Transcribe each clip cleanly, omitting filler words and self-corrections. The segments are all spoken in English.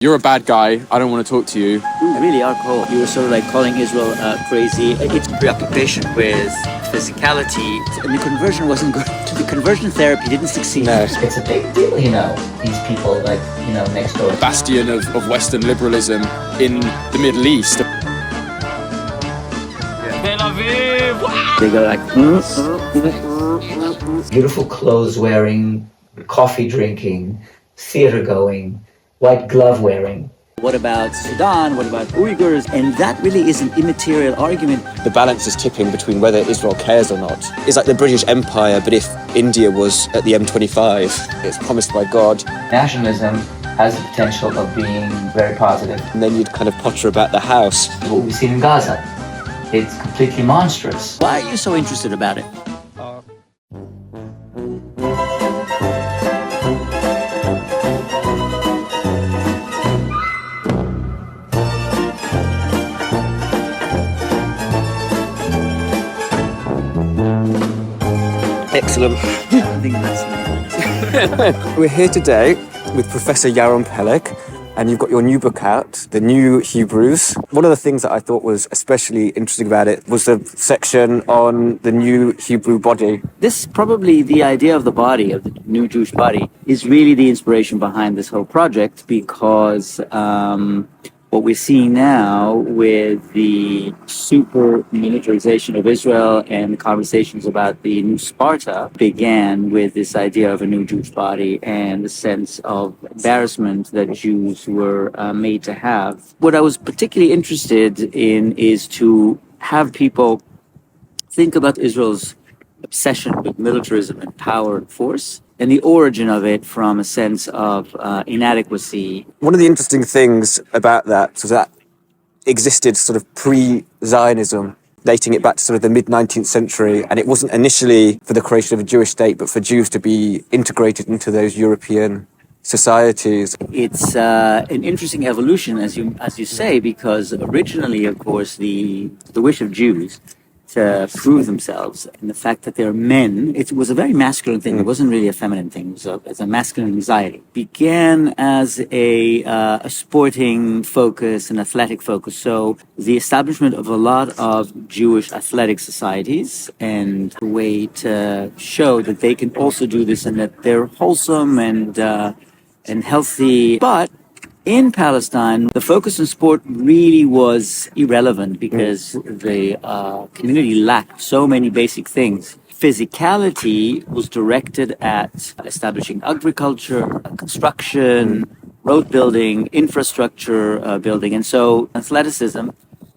You're a bad guy, I don't want to talk to you. You really are cold. You were sort of like calling Israel crazy. It's preoccupation with physicality. And the conversion wasn't good. The conversion therapy didn't succeed. No. It's a big deal, these people next door. Bastion of Western liberalism in the Middle East. Tel Aviv! They go like... Beautiful clothes wearing, coffee drinking, theater going, white glove wearing. What about Sudan? What about Uyghurs? And that really is an immaterial argument. The balance is tipping between whether Israel cares or not. It's like the British Empire, but if India was at the M25, it's promised by God. Nationalism has the potential of being very positive. And then you'd kind of potter about the house. What we've seen in Gaza, it's completely monstrous. Why are you so interested about it? Excellent. I think that's We're here today with Professor Yaron Peleg, and you've got your new book out, The New Hebrews. One of the things that I thought was especially interesting about it was the section on the new Hebrew body. This probably the idea of the body, of the new Jewish body, is really the inspiration behind this whole project, because what we're seeing now with the super militarization of Israel and the conversations about the new Sparta began with this idea of a new Jewish body and the sense of embarrassment that Jews were made to have. What I was particularly interested in is to have people think about Israel's obsession with militarism and power and force, and the origin of it from a sense of inadequacy. One of the interesting things about that was that existed sort of pre-Zionism, dating it back to sort of the mid-19th century, and it wasn't initially for the creation of a Jewish state, but for Jews to be integrated into those European societies. It's an interesting evolution, as you say, because originally, of course, the wish of Jews to prove themselves, and the fact that they're men, it was a very masculine thing. It wasn't really a feminine thing. So it's a masculine anxiety. Began as a sporting focus, an athletic focus. So the establishment of a lot of Jewish athletic societies, and a way to show that they can also do this and that they're wholesome and healthy. But in Palestine, the focus on sport really was irrelevant because the community lacked so many basic things. Physicality was directed at establishing agriculture, construction, road building, infrastructure building. And so athleticism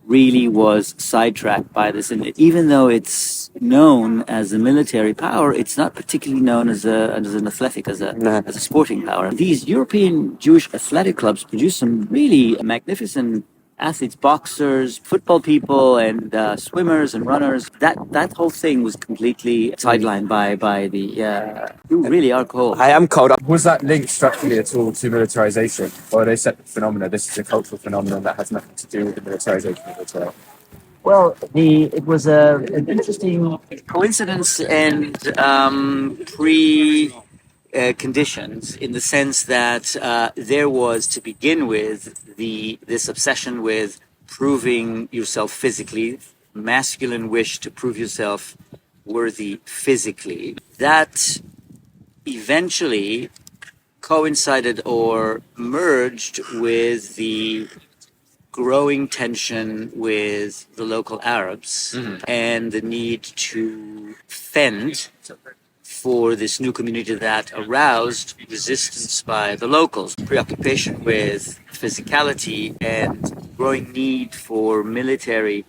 really was sidetracked by this. And even though it's known as a military power, it's not particularly known as an athletic, as a sporting power. These European Jewish athletic clubs produce some really magnificent athletes, boxers, football people, and swimmers and runners. That whole thing was completely sidelined by the... you really are cold. I am cold. Was that linked structurally at all to militarization? Or are they separate phenomena? This is a cultural phenomenon that has nothing to do with the militarization of Israel. Well, it was an interesting coincidence and conditions in the sense that there was, to begin with, this obsession with proving yourself physically, masculine wish to prove yourself worthy physically. That eventually coincided or merged with the growing tension with the local Arabs and the need to fend for this new community that aroused resistance by the locals. Preoccupation with physicality and growing need for military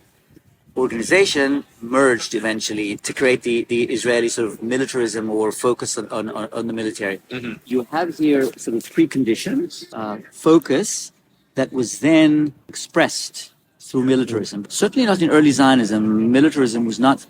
organization merged eventually to create the Israeli sort of militarism or focus on the military. You have here sort of preconditions, focus that was then expressed through militarism. Certainly not in early Zionism. Militarism was not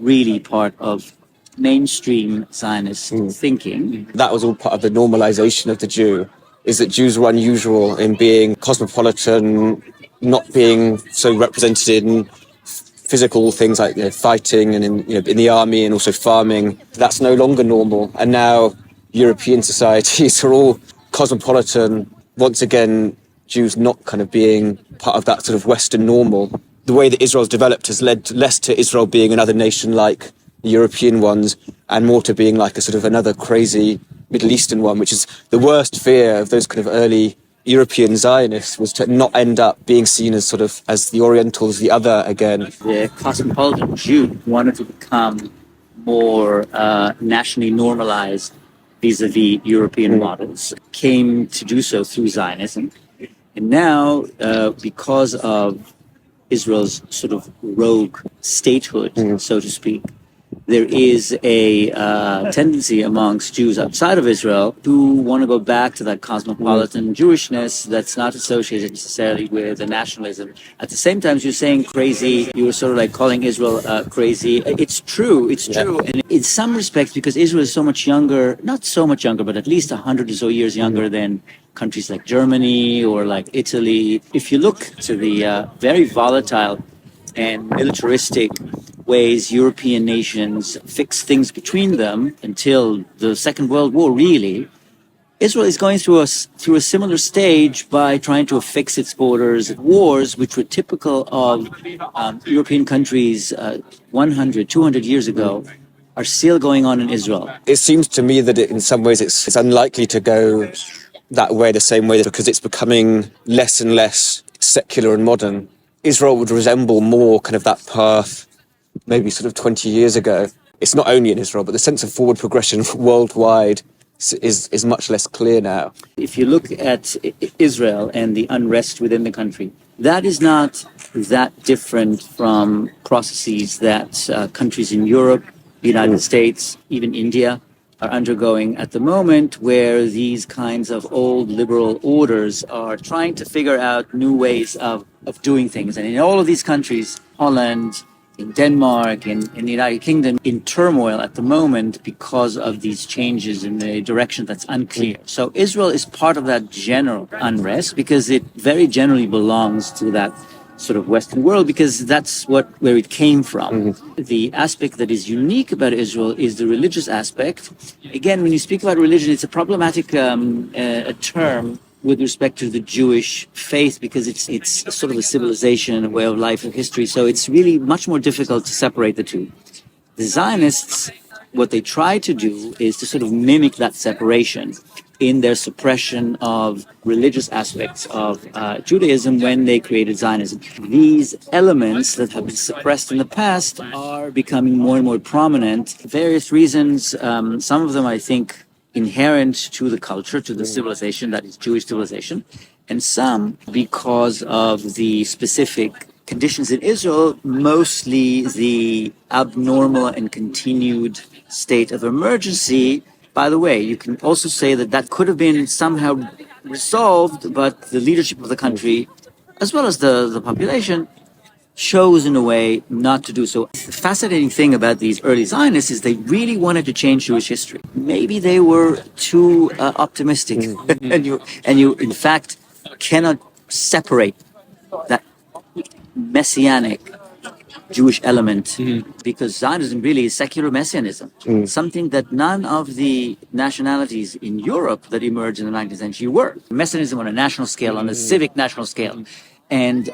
really part of mainstream Zionist thinking. That was all part of the normalization of the Jew, is that Jews were unusual in being cosmopolitan, not being so represented in physical things like fighting and in the army and also farming. That's no longer normal. And now European societies are all cosmopolitan, once again Jews not kind of being part of that sort of Western normal. The way that Israel's developed has led less to Israel being another nation like the European ones and more to being like a sort of another crazy Middle Eastern one, which is the worst fear of those kind of early European Zionists, was to not end up being seen as sort of as the Orientals, the other again. The cosmopolitan Jew wanted to become more nationally normalized vis-a-vis European models, came to do so through Zionism. And now, because of Israel's sort of rogue statehood, so to speak, there is a tendency amongst Jews outside of Israel who want to go back to that cosmopolitan Jewishness that's not associated necessarily with the nationalism. At the same time, you're saying crazy, you were sort of like calling Israel crazy. It's true. And in some respects, because Israel is so much younger, not so much younger, but at least 100 or so years younger than countries like Germany or like Italy. If you look to the very volatile and militaristic ways European nations fix things between them until the Second World War, really, Israel is going through a similar stage by trying to fix its borders. Wars, which were typical of European countries 100, 200 years ago, are still going on in Israel. It seems to me that in some ways it's unlikely to go that way, the same way, because it's becoming less and less secular and modern. Israel would resemble more kind of that path maybe sort of 20 years ago. It's not only in Israel, but the sense of forward progression worldwide is much less clear now. If you look at Israel and the unrest within the country, that is not that different from processes that countries in Europe, the United States, even India are undergoing at the moment, where these kinds of old liberal orders are trying to figure out new ways of doing things. And in all of these countries, Holland, in Denmark, in the United Kingdom, in turmoil at the moment because of these changes in the direction that's unclear. So Israel is part of that general unrest because it very generally belongs to that sort of Western world, because that's where it came from. The aspect that is unique about Israel is the religious aspect. Again, when you speak about religion, it's a problematic a term with respect to the Jewish faith, because it's sort of a civilization, a way of life, a history. So it's really much more difficult to separate the two. The Zionists, what they try to do is to sort of mimic that separation in their suppression of religious aspects of Judaism when they created Zionism. These elements that have been suppressed in the past are becoming more and more prominent. Various reasons, some of them I think inherent to the culture, to the civilization, that is Jewish civilization, and some because of the specific conditions in Israel, mostly the abnormal and continued state of emergency. By the way, you can also say that could have been somehow resolved, but the leadership of the country, as well as the population, chose in a way not to do so. The fascinating thing about these early Zionists is they really wanted to change Jewish history. Maybe they were too optimistic, and you in fact cannot separate that messianic Jewish element, because Zionism really is secular messianism, something that none of the nationalities in Europe that emerged in the 19th century were. Messianism on a national scale, on a civic national scale. And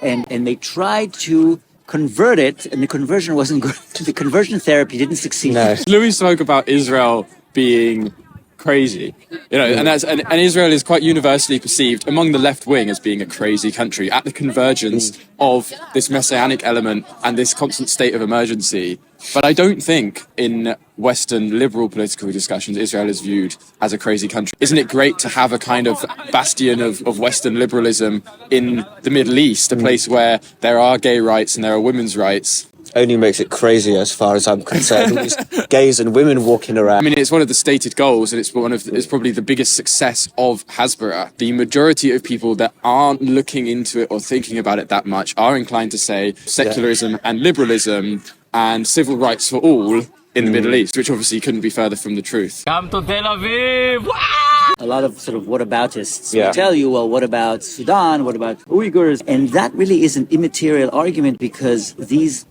they tried to convert it, and the conversion wasn't good. The conversion therapy didn't succeed. No. Louis spoke about Israel being crazy, and Israel is quite universally perceived among the left wing as being a crazy country at the convergence of this messianic element and this constant state of emergency. But I don't think in Western liberal political discussions Israel is viewed as a crazy country. Isn't it great to have a kind of bastion of Western liberalism in the Middle East, a place where there are gay rights and there are women's rights? Only makes it crazier as far as I'm concerned. All these gays and women walking around. I mean, it's one of the stated goals, and it's probably the biggest success of Hasbara. The majority of people that aren't looking into it or thinking about it that much are inclined to say secularism and liberalism and civil rights for all in the Middle East, which obviously couldn't be further from the truth. Come to Tel Aviv! A lot of sort of whataboutists will tell you, well, what about Sudan? What about Uyghurs? And that really is an immaterial argument, because those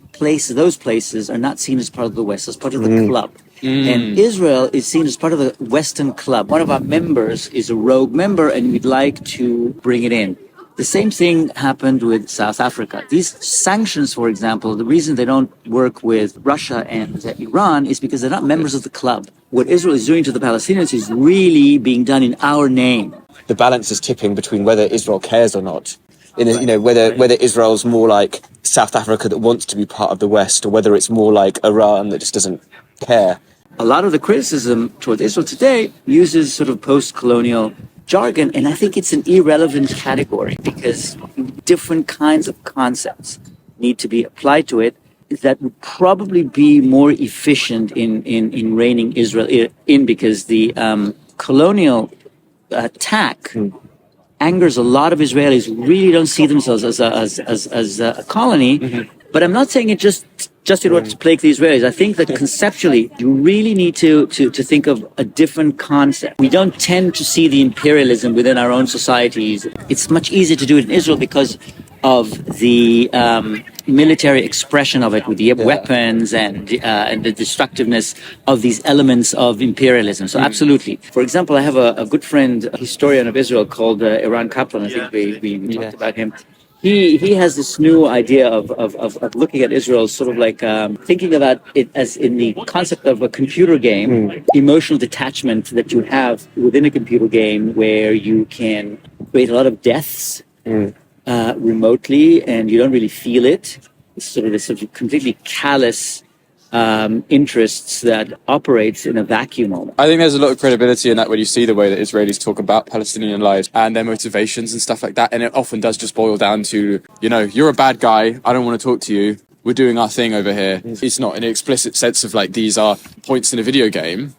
places are not seen as part of the West, as part of the club. And Israel is seen as part of the Western club. One of our members is a rogue member, and we'd like to bring it in. The same thing happened with South Africa. These sanctions, for example, the reason they don't work with Russia and Iran is because they're not members of the club. What Israel is doing to the Palestinians is really being done in our name. The balance is tipping between whether Israel cares or not. Whether Israel's more like South Africa that wants to be part of the West, or whether it's more like Iran that just doesn't care. A lot of the criticism towards Israel today uses sort of post-colonial jargon, and I think it's an irrelevant category because different kinds of concepts need to be applied to it that would probably be more efficient in reining Israel in, because the colonial attack angers a lot of Israelis who really don't see themselves as a colony. Mm-hmm. But I'm not saying it just in order to plague the Israelis. I think that conceptually, you really need to think of a different concept. We don't tend to see the imperialism within our own societies. It's much easier to do it in Israel because of the military expression of it, with the weapons and the destructiveness of these elements of imperialism. So absolutely. For example, I have a good friend, a historian of Israel called Yaron Kaplan. I think we talked about him. He has this new idea of looking at Israel sort of like thinking about it as in the concept of a computer game, emotional detachment that you have within a computer game where you can create a lot of deaths remotely and you don't really feel it. It's sort of this sort of completely callous interests that operates in a vacuum almost. I think there's a lot of credibility in that when you see the way that Israelis talk about Palestinian lives and their motivations and stuff like that. And it often does just boil down to, you're a bad guy. I don't want to talk to you. We're doing our thing over here. It's not in an explicit sense of like, these are points in a video game,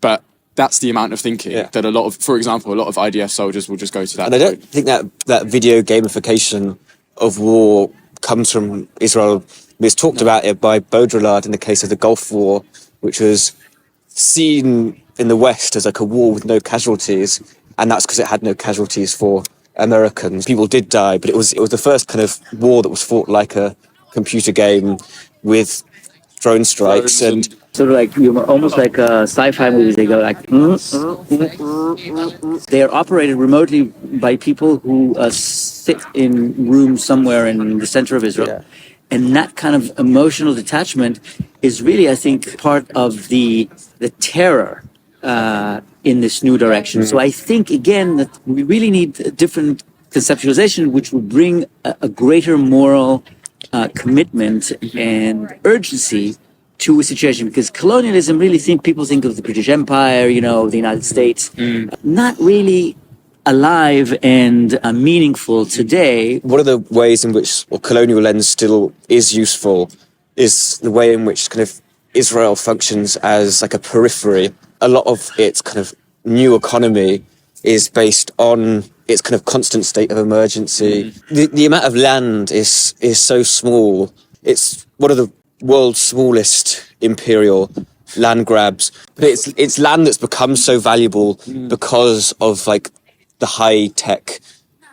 but that's the amount of thinking that a lot of IDF soldiers will just go to that. And I don't think that video gamification of war comes from Israel. It's talked about it by Baudrillard in the case of the Gulf War, which was seen in the West as like a war with no casualties, and that's because it had no casualties for Americans. People did die, but it was the first kind of war that was fought like a computer game with drone strikes and sort of like almost like sci-fi movies. They go like they are operated remotely by people who sit in rooms somewhere in the center of Israel. Yeah. And that kind of emotional detachment is really, I think, part of the terror in this new direction. So I think, again, that we really need a different conceptualization, which would bring a greater moral commitment and urgency to a situation. Because colonialism, people think of the British Empire, the United States, not really alive and meaningful today. One of the ways in which colonial lens still is useful is the way in which kind of Israel functions as like a periphery. A lot of its kind of new economy is based on its kind of constant state of emergency. The amount of land is so small. It's one of the world's smallest imperial land grabs, but it's land that's become so valuable because of like the high-tech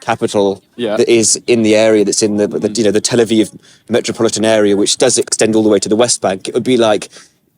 capital that is in the area, that's in the Tel Aviv metropolitan area, which does extend all the way to the West Bank. It would be like,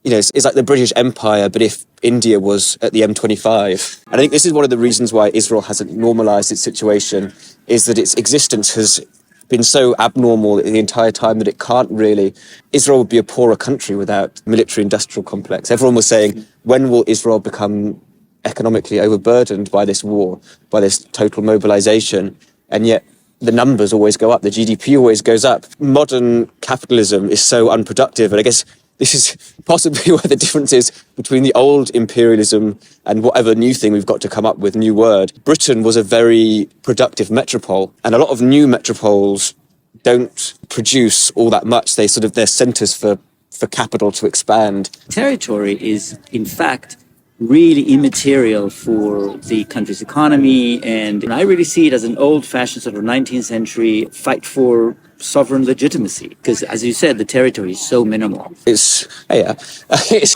it's like the British Empire, but if India was at the M25. And I think this is one of the reasons why Israel hasn't normalized its situation, is that its existence has been so abnormal the entire time that it can't really. Israel would be a poorer country without military-industrial complex. Everyone was saying, when will Israel become economically overburdened by this war, by this total mobilization? And yet the numbers always go up, the GDP always goes up. Modern capitalism is so unproductive, and I guess this is possibly where the difference is between the old imperialism and whatever new thing we've got to come up with, new word. Britain was a very productive metropole, and a lot of new metropoles don't produce all that much. They're centers for capital to expand. Territory is, in fact, really immaterial for the country's economy, and I really see it as an old-fashioned sort of 19th century fight for sovereign legitimacy, because, as you said, the territory is so minimal. It's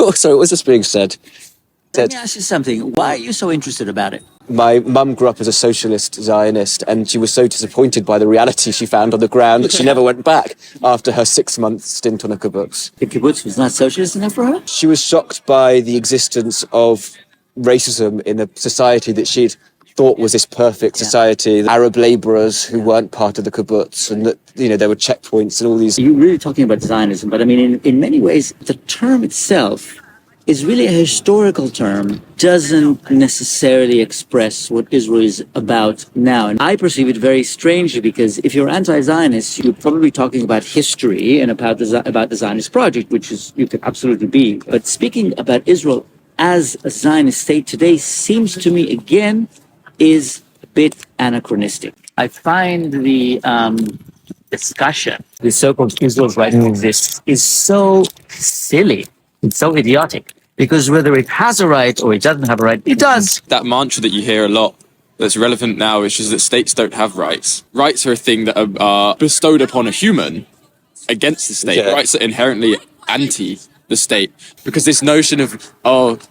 also, it was just being said. Let me ask you something. Why are you so interested about it? My mum grew up as a socialist Zionist, and she was so disappointed by the reality she found on the ground that she never went back after her 6-month stint on a kibbutz. The kibbutz was not socialist enough for her? She was shocked by the existence of racism in a society that she'd thought was this perfect society, Arab laborers who weren't part of the kibbutz, and that, there were checkpoints and all these. You're really talking about Zionism, but I mean, in many ways, the term itself is really a historical term, doesn't necessarily express what Israel is about now. And I perceive it very strangely, because if you're anti-Zionist, you're probably talking about history and about the Zionist project, which is, you could absolutely be. But speaking about Israel as a Zionist state today seems to me, again, is a bit anachronistic. I find the discussion, the so-called Israel's right to exist, is so silly. It's so idiotic. Because whether it has a right or it doesn't have a right, it does. That mantra that you hear a lot that's relevant now is just that states don't have rights. Rights are a thing that are bestowed upon a human against the state. Yeah. Rights are inherently anti the state. Because this notion of,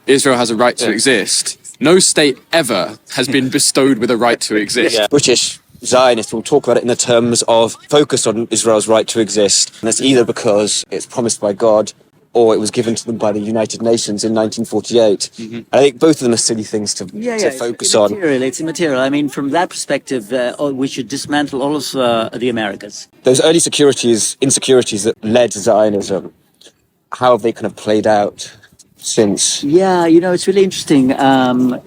Israel has a right to exist, no state ever has been bestowed with a right to exist. Yeah. British Zionists will talk about it in the terms of focus on Israel's right to exist. And that's either because it's promised by God, or it was given to them by the United Nations in 1948. Mm-hmm. I think both of them are silly things to focus on. It's immaterial. I mean, from that perspective, we should dismantle all of the Americas. Those early insecurities that led to Zionism, how have they kind of played out since? Yeah, it's really interesting.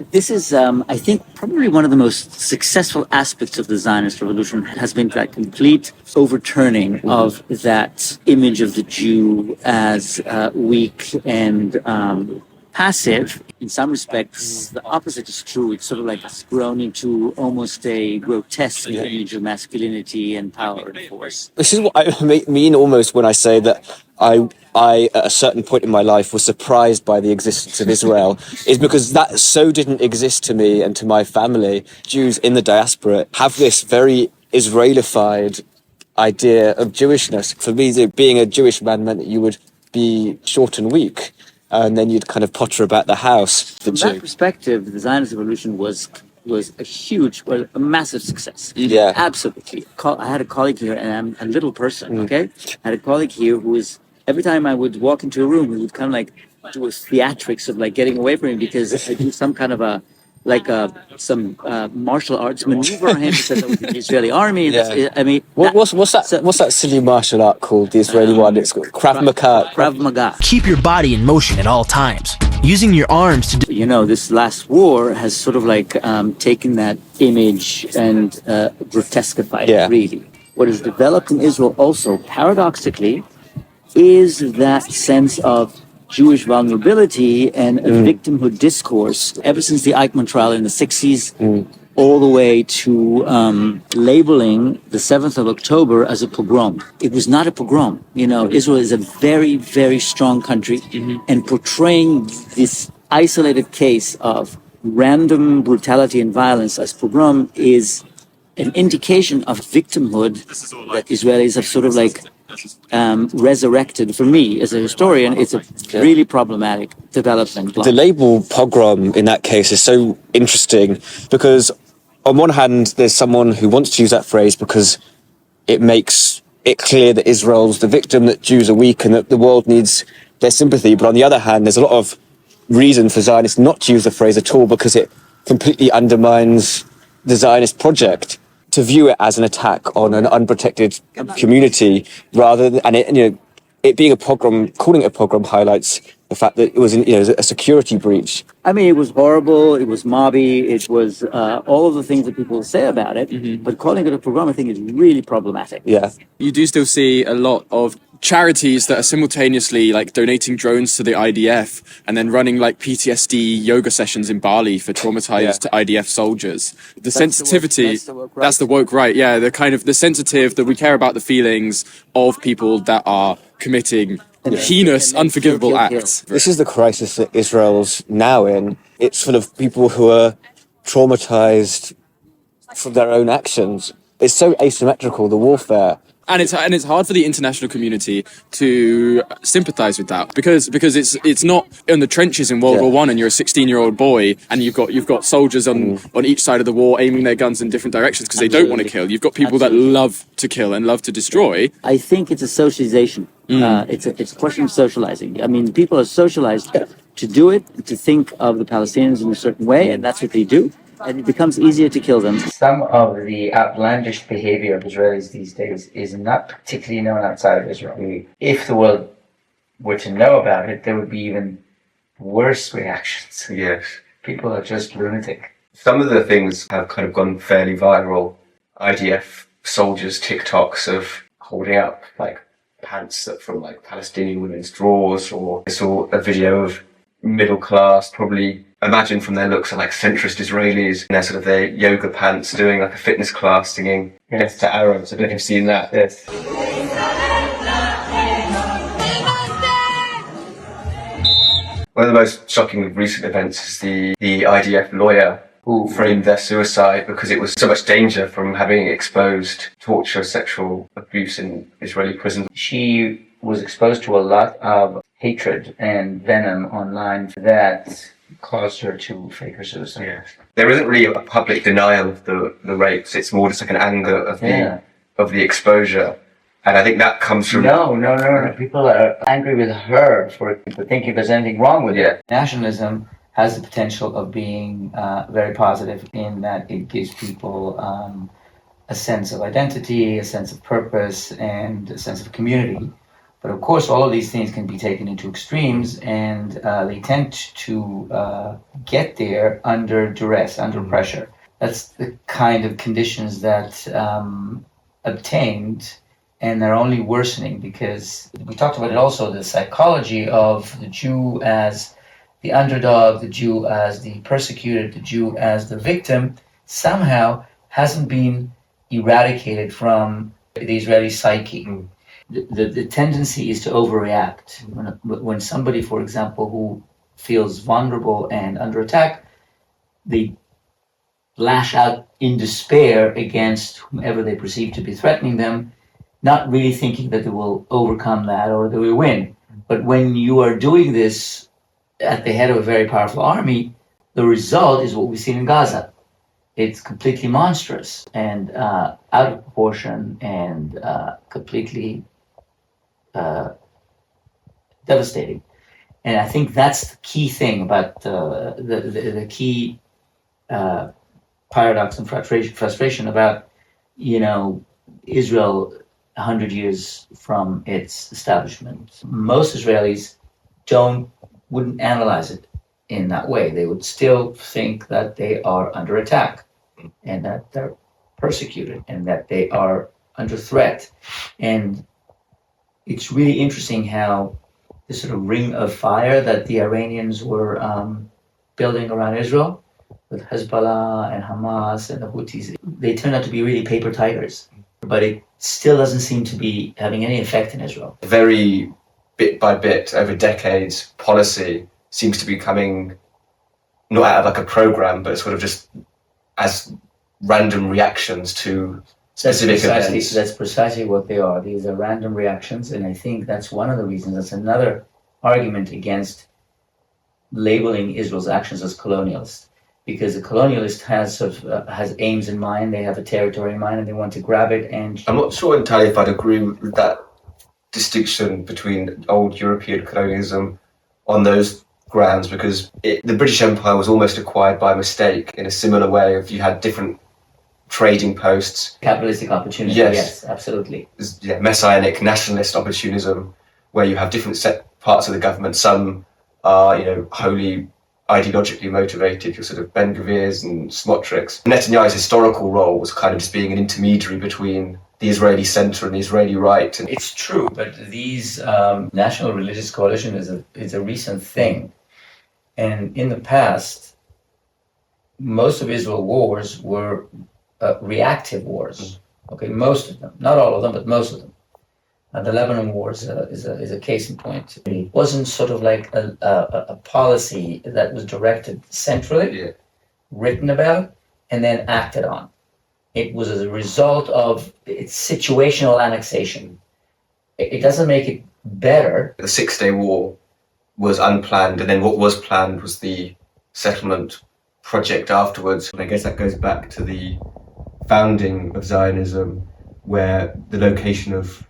This is, I think, probably one of the most successful aspects of the Zionist revolution has been that complete overturning of that image of the Jew as weak and passive. In some respects, the opposite is true. It's sort of like it's grown into almost a grotesque image of masculinity and power and force. This is what I mean almost when I say that I at a certain point in my life was surprised by the existence of Israel, is because that so didn't exist to me and to my family. Jews in the diaspora have this very Israelified idea of Jewishness. For me, being a Jewish man meant that you would be short and weak, and then you'd kind of potter about the house. From that perspective, the Zionist revolution was a massive success. Yeah. Absolutely. I had a colleague here, and I'm a little person, okay? I had a colleague here who was, every time I would walk into a room, he would kind of like do a theatrics of like getting away from me, because I do some kind of some martial arts maneuver on him, because that was the Israeli army. Yeah. I mean, what's that silly martial art called? The Israeli one. It's called Krav Maga. Krav Maga. Keep your body in motion at all times, using your arms to do. This last war has sort of like taken that image and grotesquified it, really. What has developed in Israel also, paradoxically, is that sense of Jewish vulnerability and a victimhood discourse ever since the Eichmann trial in the 60s, all the way to labeling the 7th of October as a pogrom. It was not a pogrom. Israel is a very, very strong country, and portraying this isolated case of random brutality and violence as pogrom is an indication of victimhood that Israelis have sort of like resurrected. For me, as a historian, it's a really problematic development. The label pogrom in that case is so interesting, because on one hand, there's someone who wants to use that phrase because it makes it clear that Israel's the victim, that Jews are weak, and that the world needs their sympathy. But on the other hand, there's a lot of reason for Zionists not to use the phrase at all, because it completely undermines the Zionist project. To view it as an attack on an unprotected community, rather than, and it being a pogrom, calling it a pogrom highlights the fact that it was a security breach. I mean, it was horrible, it was mobby, it was all of the things that people say about it, but calling it a pogrom, I think, is really problematic. Yeah. You do still see a lot of charities that are simultaneously like donating drones to the IDF and then running like PTSD yoga sessions in Bali for traumatized IDF soldiers. The sensitivity, that's the woke right. Yeah, the sensitive, that we care about the feelings of people that are committing heinous, unforgivable acts. This is the crisis that Israel's now in. It's full of people who are traumatized from their own actions. It's so asymmetrical, the warfare. And it's hard for the international community to sympathise with that, because it's not in the trenches in World War One, and you're a 16-year-old boy, and you've got soldiers on each side of the war aiming their guns in different directions because they don't want to kill. You've got people that love to kill and love to destroy. I think it's a socialization. It's a question of socializing. I mean, people are socialized to do it, to think of the Palestinians in a certain way, and that's what they do. and it becomes easier to kill them. Some of the outlandish behavior of Israelis these days is not particularly known outside of Israel. If the world were to know about it, there would be even worse reactions. Yes. People are just lunatic. Some of the things have kind of gone fairly viral. IDF soldiers' TikToks of holding up like pants that from like Palestinian women's drawers, or I saw a video of middle class, probably imagine from their looks, are like centrist Israelis in their sort of their yoga pants doing like a fitness class singing Death to Arabs. I don't know if you've seen that. Yes. One of the most shocking recent events is the IDF lawyer who framed their suicide because it was so much danger from having exposed torture, sexual abuse in Israeli prisons. She was exposed to a lot of hatred and venom online that caused her to fake her suicide. Yeah. There isn't really a public denial of the rapes. It's more just like an anger of the exposure. And I think that comes from... No. People are angry with her for thinking there's anything wrong with it. Nationalism has the potential of being very positive in that it gives people a sense of identity, a sense of purpose, and a sense of community. But of course, all of these things can be taken into extremes, and they tend to get there under duress, under pressure. That's the kind of conditions that obtained, and they're only worsening because we talked about it also, the psychology of the Jew as the underdog, the Jew as the persecuted, the Jew as the victim, somehow hasn't been eradicated from the Israeli psyche. The tendency is to overreact. When somebody, for example, who feels vulnerable and under attack, they lash out in despair against whomever they perceive to be threatening them, not really thinking that they will overcome that or they will win. But when you are doing this at the head of a very powerful army, the result is what we've seen in Gaza. It's completely monstrous and out of proportion and completely devastating. And I think that's the key thing about the key paradox and frustration about, Israel 100 years from its establishment. Most Israelis wouldn't analyze it in that way. They would still think that they are under attack and that they're persecuted and that they are under threat. And it's really interesting how the sort of ring of fire that the Iranians were building around Israel with Hezbollah and Hamas and the Houthis, they turned out to be really paper tigers. But it still doesn't seem to be having any effect in Israel. Very bit by bit, over decades, policy seems to be coming not out of like a program, but sort of just as random reactions to specific events. That's precisely what they are. These are random reactions, and I think that's one of the reasons. That's another argument against labeling Israel's actions as colonialist. Because a colonialist has aims in mind, they have a territory in mind, and they want to grab it. And I'm not sure entirely if I'd agree with that distinction between old European colonialism on those grounds, because the British Empire was almost acquired by mistake in a similar way. If you had different trading posts, capitalistic opportunity, yes, absolutely. Messianic nationalist opportunism, where you have different set parts of the government. Some are, wholly ideologically motivated, your sort of Ben Gvirs and Smotricks. Netanyahu's historical role was kind of just being an intermediary between the Israeli center and the Israeli right. And it's true, but these national religious coalition is a recent thing. And in the past, most of Israel's wars were reactive wars. Okay, most of them, not all of them, but most of them. The Lebanon War is a case in point. It wasn't sort of like a policy that was directed centrally, written about, and then acted on. It was as a result of its situational annexation. It doesn't make it better. The 6-Day War was unplanned, and then what was planned was the settlement project afterwards. And I guess that goes back to the founding of Zionism, where the location of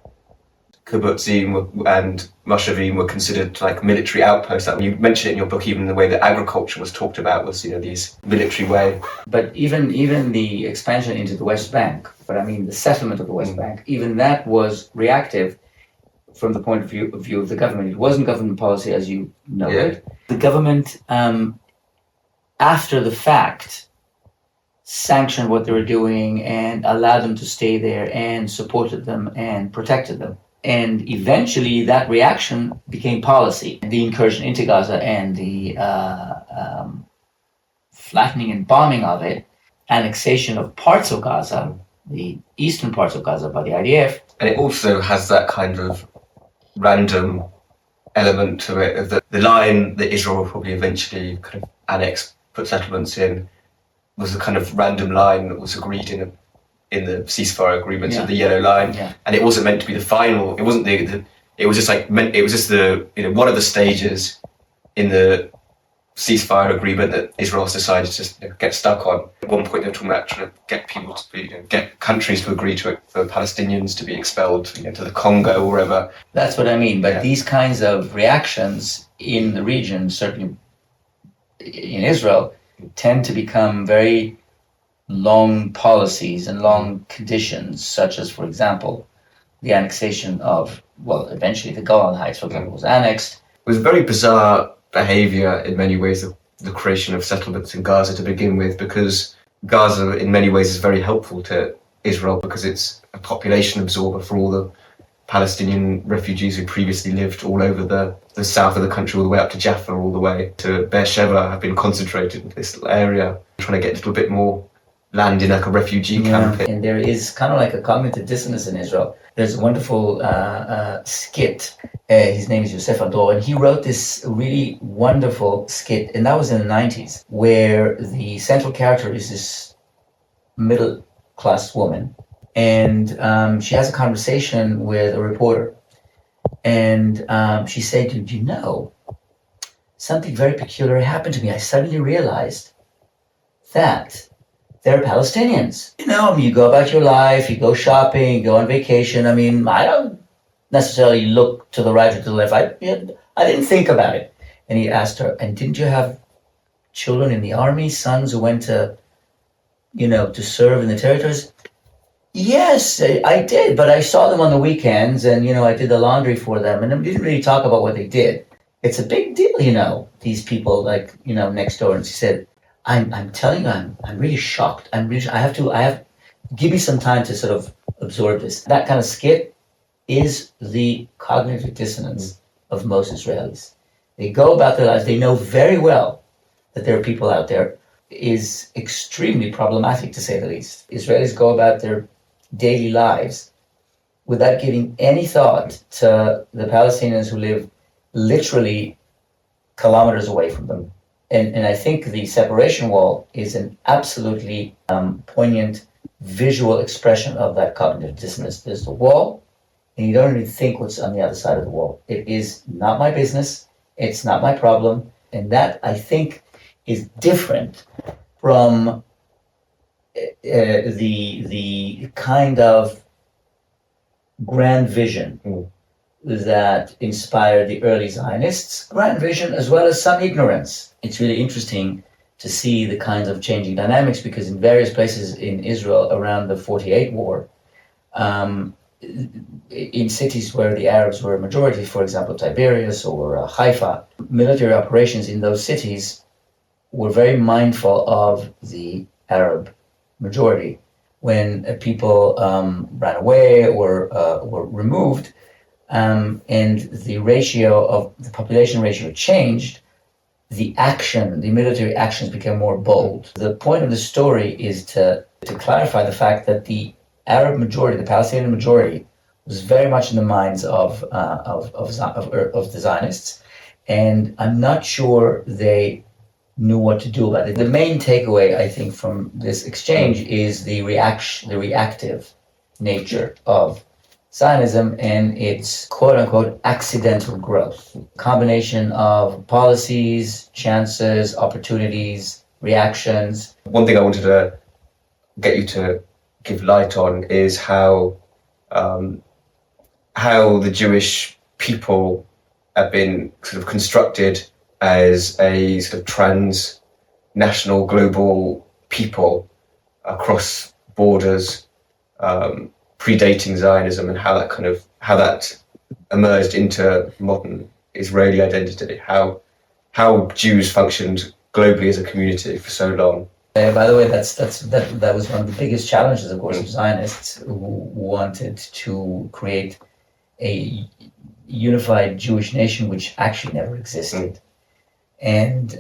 kibbutzim and moshavim were considered like military outposts. Like you mentioned it in your book, even the way that agriculture was talked about was, these military way. But even the expansion into the West Bank, but I mean the settlement of the West Bank, even that was reactive from the point of view of the government. It wasn't government policy, as you noted. Yeah. The government, after the fact, sanctioned what they were doing and allowed them to stay there and supported them and protected them. And eventually that reaction became policy. The incursion into Gaza and the flattening and bombing of it, annexation of parts of Gaza, the eastern parts of Gaza by the IDF. And it also has that kind of random element to it, of the line that Israel will probably eventually kind of annex, put settlements in, was a kind of random line that was agreed in the ceasefire agreements of the Yellow Line, and it wasn't meant to be the final. It wasn't it was just the one of the stages in the ceasefire agreement that Israel has decided to get stuck on. At one point, they were talking about trying to get people to get countries to agree to it for Palestinians to be expelled, to the Congo or wherever. That's what I mean. But these kinds of reactions in the region, certainly in Israel, tend to become very long policies and long conditions, such as, for example, the annexation of, eventually the Golan Heights, for example, was annexed. It was very bizarre behavior in many ways, the creation of settlements in Gaza to begin with, because Gaza in many ways is very helpful to Israel because it's a population absorber for all the Palestinian refugees who previously lived all over the south of the country, all the way up to Jaffa, all the way to Beersheba, have been concentrated in this little area, trying to get a little bit more land in like a refugee camp. And there is kind of like a cognitive dissonance in Israel. There's a wonderful skit. His name is Yosef Ador, and he wrote this really wonderful skit, and that was in the 90s, where the central character is this middle-class woman, and she has a conversation with a reporter, and she said, "Did you know, something very peculiar happened to me. I suddenly realized that they're Palestinians. You go about your life, you go shopping, you go on vacation. I mean, I don't necessarily look to the right or to the left. I didn't think about it." And he asked her, "And didn't you have children in the army, sons who went to serve in the territories?" "Yes, I did, but I saw them on the weekends and, I did the laundry for them, and I didn't really talk about what they did. It's a big deal, these people next door." And she said, I'm telling you, I'm really shocked. I have give me some time to sort of absorb this. That kind of skit is the cognitive dissonance of most Israelis. They go about their lives. They know very well that there are people out there. Is extremely problematic, to say the least. Israelis go about their daily lives without giving any thought to the Palestinians who live literally kilometers away from them. And I think the separation wall is an absolutely poignant visual expression of that cognitive dissonance. There's the wall, and you don't even think what's on the other side of the wall. It is not my business. It's not my problem. And that, I think, is different from the kind of grand vision that inspired the early Zionists, grand vision as well as some ignorance. It's really interesting to see the kinds of changing dynamics, because in various places in Israel around the 48 war, in cities where the Arabs were a majority, for example, Tiberias or Haifa, military operations in those cities were very mindful of the Arab majority. When people ran away or were removed, and the ratio of the population ratio changed, the military actions became more bold. The point of the story is to clarify the fact that the Arab majority, the Palestinian majority, was very much in the minds of the Zionists, and I'm not sure they knew what to do about it. The main takeaway, I think, from this exchange is the reactive nature of Zionism and its quote-unquote accidental growth. Combination of policies, chances, opportunities, reactions. One thing I wanted to get you to give light on is how how the Jewish people have been sort of constructed as a sort of transnational global people across borders, predating Zionism, and how that emerged into modern Israeli identity, how Jews functioned globally as a community for so long. By the way, that was one of the biggest challenges, of course, of Zionists, who wanted to create a unified Jewish nation, which actually never existed. And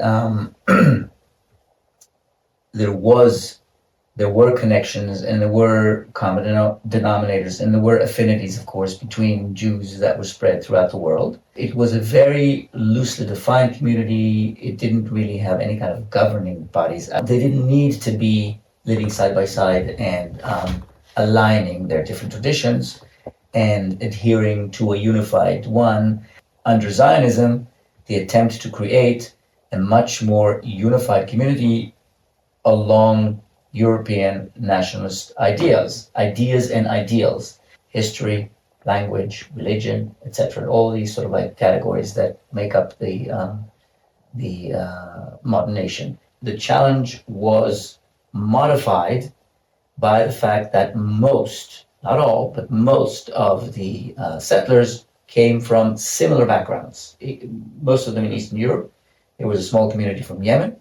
there were connections, and there were common denominators, and there were affinities, of course, between Jews that were spread throughout the world. It was a very loosely defined community. It didn't really have any kind of governing bodies. They didn't need to be living side by side and aligning their different traditions and adhering to a unified one. Under Zionism, the attempt to create a much more unified community along European nationalist ideas and ideals, history, language, religion, etc. All these sort of like categories that make up the modern nation. The challenge was modified by the fact that most, not all, but most of the settlers came from similar backgrounds. Most of them in Eastern Europe. There was a small community from Yemen.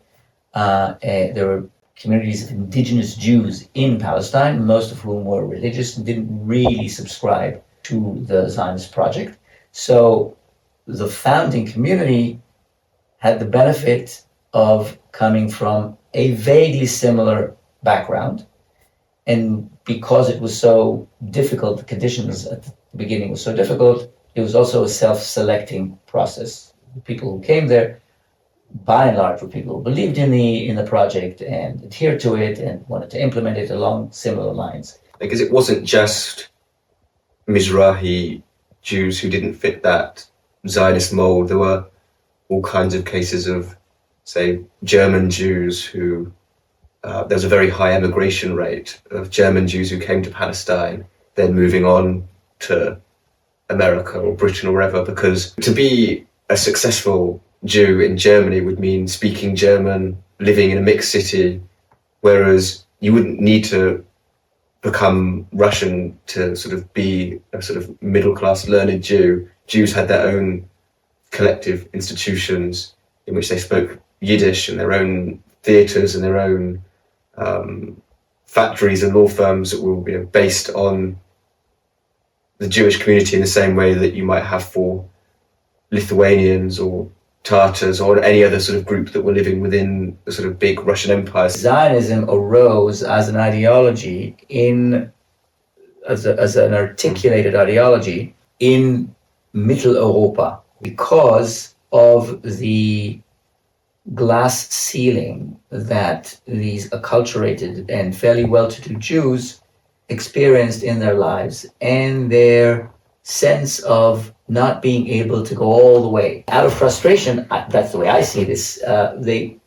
There were communities of indigenous Jews in Palestine, most of whom were religious and didn't really subscribe to the Zionist project. So the founding community had the benefit of coming from a vaguely similar background. And because it was so difficult, the conditions at the beginning were so difficult, it was also a self-selecting process. The people who came there, by and large, were people who believed in the project and adhered to it and wanted to implement it along similar lines. Because it wasn't just Mizrahi Jews who didn't fit that Zionist mold. There were all kinds of cases of, say, German Jews who, there was a very high emigration rate of German Jews who came to Palestine, then moving on to America or Britain or wherever, because to be a successful Jew in Germany would mean speaking German, living in a mixed city, whereas you wouldn't need to become Russian to sort of be a sort of middle-class learned Jew. Jews had their own collective institutions in which they spoke Yiddish, and their own theatres and their own factories and law firms that were based on the Jewish community in the same way that you might have for Lithuanians or Tartars or any other sort of group that were living within the sort of big Russian empire. Zionism arose as an ideology as an articulated ideology in Middle Europa because of the glass ceiling that these acculturated and fairly well-to-do Jews experienced in their lives and their sense of not being able to go all the way. Out of frustration, that's the way I see this, they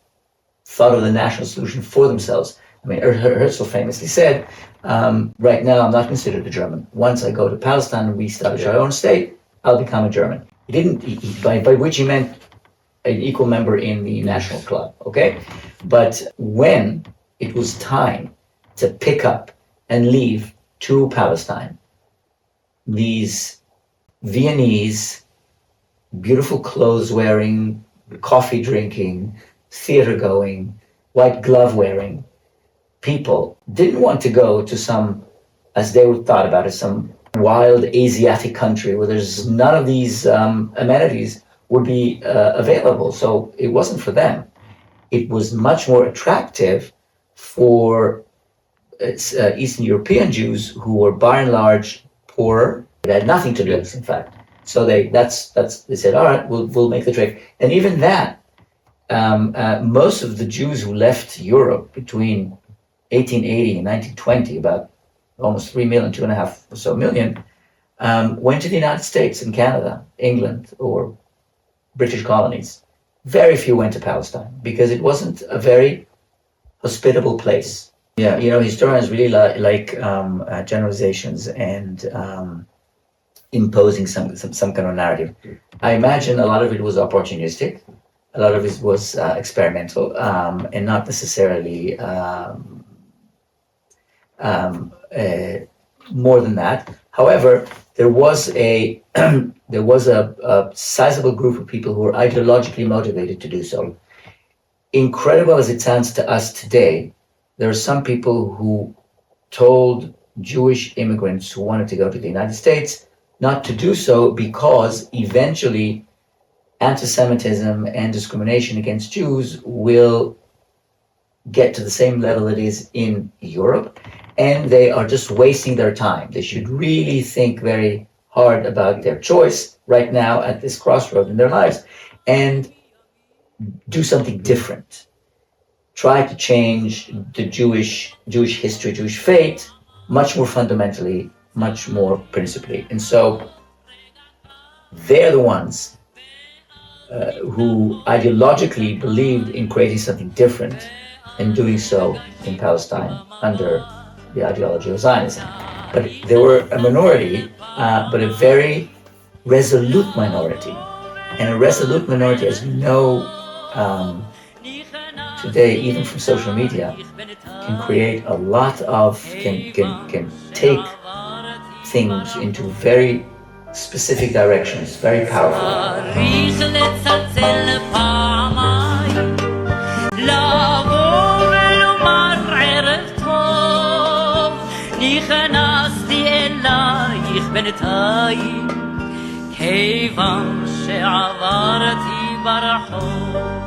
thought of the national solution for themselves. I mean, Herzl famously said, right now I'm not considered a German. Once I go to Palestine and we establish our own state, I'll become a German. He didn't, by which he meant an equal member in the national club, okay? But when it was time to pick up and leave to Palestine, these Viennese, beautiful clothes wearing, coffee drinking, theater going, white glove wearing people didn't want to go to some, as they thought about it, some wild Asiatic country where there's none of these amenities would be available. So it wasn't for them. It was much more attractive for Eastern European Jews who were by and large poorer. It had nothing to lose, in fact. So they said, all right, we'll make the trade. And even that, most of the Jews who left Europe between 1880 and 1920, about almost 3 million, 2.5 or so million, went to the United States and Canada, England, or British colonies. Very few went to Palestine because it wasn't a very hospitable place. Yeah, historians really like generalizations and imposing some kind of narrative. I imagine a lot of it was opportunistic, a lot of it was experimental, and not necessarily more than that. However, there was a sizable group of people who were ideologically motivated to do so. Incredible as it sounds to us today, there are some people who told Jewish immigrants who wanted to go to the United States not to do so because eventually anti-Semitism and discrimination against Jews will get to the same level it is in Europe, and they are just wasting their time. They should really think very hard about their choice right now at this crossroad in their lives and do something different. Try to change the Jewish history, Jewish fate, much more fundamentally, much more principally. And so they're the ones who ideologically believed in creating something different and doing so in Palestine under the ideology of Zionism. But they were a minority, but a very resolute minority. And a resolute minority, as we know today, even from social media, can create a lot of, can take things into very specific directions, very powerful. כיוון שעברתי ברחוב